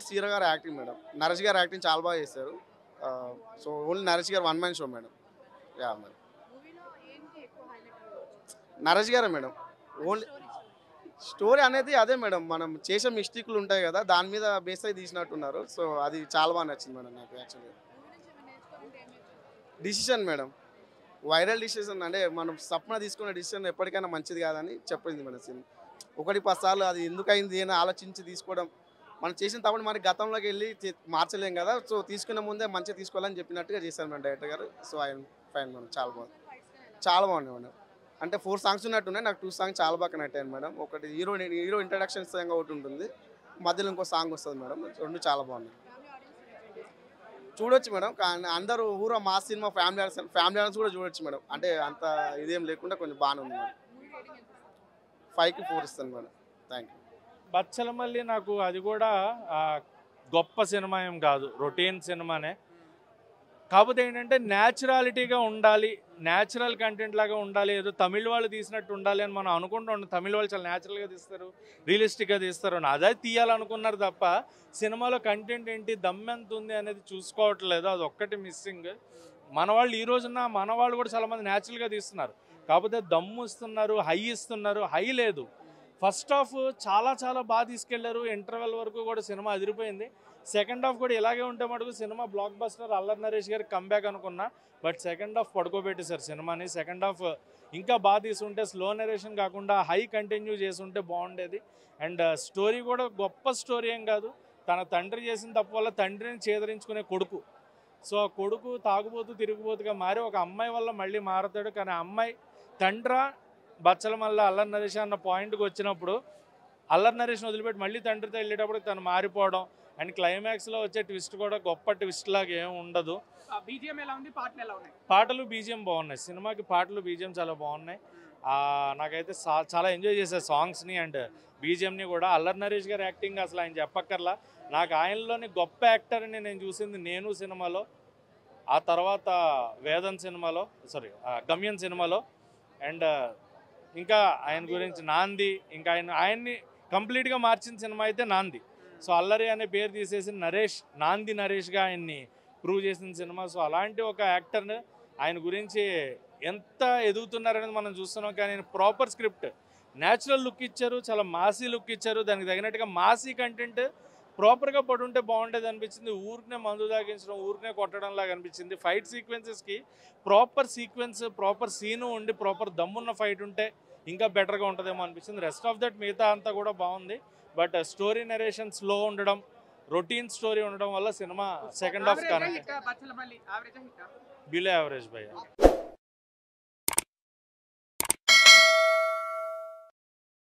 Best hero గారు acting madam. Naresh గారు acting చాలా బాగా చేశారు. సో ఓన్లీ నరేష్ గారు one man show madam. Yeah madam. Naresh గారే మేడం. ఓన్లీ స్టోరీ అనేది అదే మేడం. మనం చేసే మిస్టేక్లు ఉంటాయి కదా, దాని మీద బేస్ అయి తీసినట్టున్నారు. సో అది చాలా బాగా నచ్చింది మేడం నాకు యాక్చువల్గా. డిసిషన్ మేడం, వైరల్ డిసిషన్ అంటే మనం సప్న తీసుకునే డిసిషన్ ఎప్పటికైనా మంచిది కాదని చెప్పింది మేడం సినిమా. 1-10 సార్లు అది ఎందుకు అయింది అని ఆలోచించి తీసుకోవడం, మనం చేసిన తప్పుడు మరి గతంలోకి వెళ్ళి మార్చలేం కదా. సో తీసుకునే ముందే మంచిగా తీసుకోవాలని చెప్పినట్టుగా చేశాను మేడం డైరెక్టర్ గారు. సో ఆయన ఫైన్ మేడం, చాలా బాగుంది. చాలా బాగున్నాయి మేడం. అంటే 4 సాంగ్స్ ఉన్నట్టున్నాయి, నాకు 2 సాంగ్స్ చాలా బాగా కనెక్ట్ అయ్యాను మేడం. ఒకటి హీరో ఇంట్రడక్షన్ సాంగ్ ఒకటి ఉంటుంది, మధ్యలో ఇంకో సాంగ్ వస్తుంది మేడం. 2 చాలా బాగున్నాయి. చూడొచ్చు మేడం, కానీ అందరూ ఊరో మా సినిమా ఫ్యామిలీ ఆడియన్స్ కూడా చూడొచ్చు మేడం. అంటే అంత ఇదేం లేకుండా కొంచెం బాగానే ఉంది మేడం. 5కి 4 ఇస్తాను మేడం. Thank you. బచ్చలమల్లి నాకు అది కూడా గొప్ప సినిమా ఏం కాదు, రొటీన్ సినిమానే. కాకపోతే ఏంటంటే న్యాచురాలిటీగా ఉండాలి, న్యాచురల్ కంటెంట్ లాగా ఉండాలి, ఏదో తమిళ వాళ్ళు తీసినట్టు ఉండాలి అని మనం అనుకుంటూ ఉంటాం. తమిళ వాళ్ళు చాలా న్యాచురల్గా తీస్తారు, రియలిస్టిక్గా తీస్తారు అని అదే తీయాలనుకున్నారు తప్ప సినిమాలో కంటెంట్ ఏంటి, దమ్మెంత ఉంది అనేది చూసుకోవట్లేదు. అది ఒక్కటి మిస్సింగ్. మన వాళ్ళు ఈ రోజున మన వాళ్ళు కూడా చాలామంది న్యాచురల్గా తీస్తున్నారు, కాకపోతే దమ్ము ఇస్తున్నారు, హై ఇస్తున్నారు. హై లేదు. ఫస్ట్ హాఫ్ చాలా చాలా బాగా తీసుకెళ్లారు, ఇంటర్వెల్ వరకు కూడా సినిమా అదిరిపోయింది. సెకండ్ హాఫ్ కూడా ఇలాగే ఉంటే మటుకు cinema block buster. Allari Naresh గారికి కంబ్యాక్ అనుకున్నా, బట్ సెకండ్ హాఫ్ పడుకోబెట్టేశారు సినిమాని. సెకండ్ హాఫ్ ఇంకా బాగా తీసుంటే, స్లో నరేషన్ కాకుండా హై కంటిన్యూ చేసి ఉంటే బాగుండేది. అండ్ స్టోరీ కూడా గొప్ప స్టోరీ ఏం కాదు. తన తండ్రి చేసిన తప్పు వల్ల తండ్రిని చేదరించుకునే కొడుకు, సో ఆ కొడుకు తాగుబోతూ తిరిగిపోతుగా మారి ఒక అమ్మాయి వల్ల మళ్ళీ మారతాడు. కానీ ఆ అమ్మాయి తండ్రా బచ్చలమల్ల అల్లరి నరేష్ అన్న పాయింట్కి వచ్చినప్పుడు అల్లరి నరేష్ని వదిలిపెట్టి మళ్ళీ తండ్రితో వెళ్ళేటప్పుడు తను మారిపోవడం, అండ్ క్లైమాక్స్లో వచ్చే ట్విస్ట్ కూడా గొప్ప ట్విస్ట్ లాగా ఏం ఉండదు. పాటలు బీజిఎం బాగున్నాయి, సినిమాకి పాటలు బీజిఎం చాలా బాగున్నాయి. నాకైతే చాలా ఎంజాయ్ చేశాను సాంగ్స్ని అండ్ బీజిఎంని కూడా. అల్లరి నరేష్ గారి యాక్టింగ్ అసలు ఆయన చెప్పక్కర్లా. నాకు ఆయనలోని గొప్ప యాక్టర్ని నేను చూసింది నేను సినిమాలో, ఆ తర్వాత వేదన్ సినిమాలో, గమ్యం సినిమాలో, అండ్ ఇంకా ఆయన గురించి నాంది, ఇంకా ఆయన్ని కంప్లీట్గా మార్చిన సినిమా అయితే నాంది. సో అల్లరి అనే పేరు తీసేసి నాంది నరేష్గా ఆయన్ని ప్రూవ్ చేసిన సినిమా. సో అలాంటి ఒక యాక్టర్ని ఆయన గురించి ఎంత ఎదుగుతున్నారనేది మనం చూస్తున్నాం. కానీ ప్రాపర్ స్క్రిప్ట్, న్యాచురల్ లుక్ ఇచ్చారు, చాలా మాసీ లుక్ ఇచ్చారు. దానికి తగినట్టుగా మాసీ కంటెంట్ ప్రాపర్గా పడుంటే బాగుండేది అనిపించింది. ఊరికనే మందు తాగించడం, ఊరికనే కొట్టడం లాగా అనిపించింది. ఫైట్ సీక్వెన్సెస్కి ప్రాపర్ సీక్వెన్స్, ప్రాపర్ సీను ఉండి ప్రాపర్ దమ్మున్న ఫైట్ ఉంటే ఇంకా బెటర్గా ఉంటుందేమో అనిపించింది. రెస్ట్ ఆఫ్ దట్ మిగతా అంతా కూడా బాగుంది. బట్ స్టోరీ నరేషన్ స్లో ఉండడం, రొటీన్ స్టోరీ ఉండడం వల్ల cinema second half connect below average భయ్యా.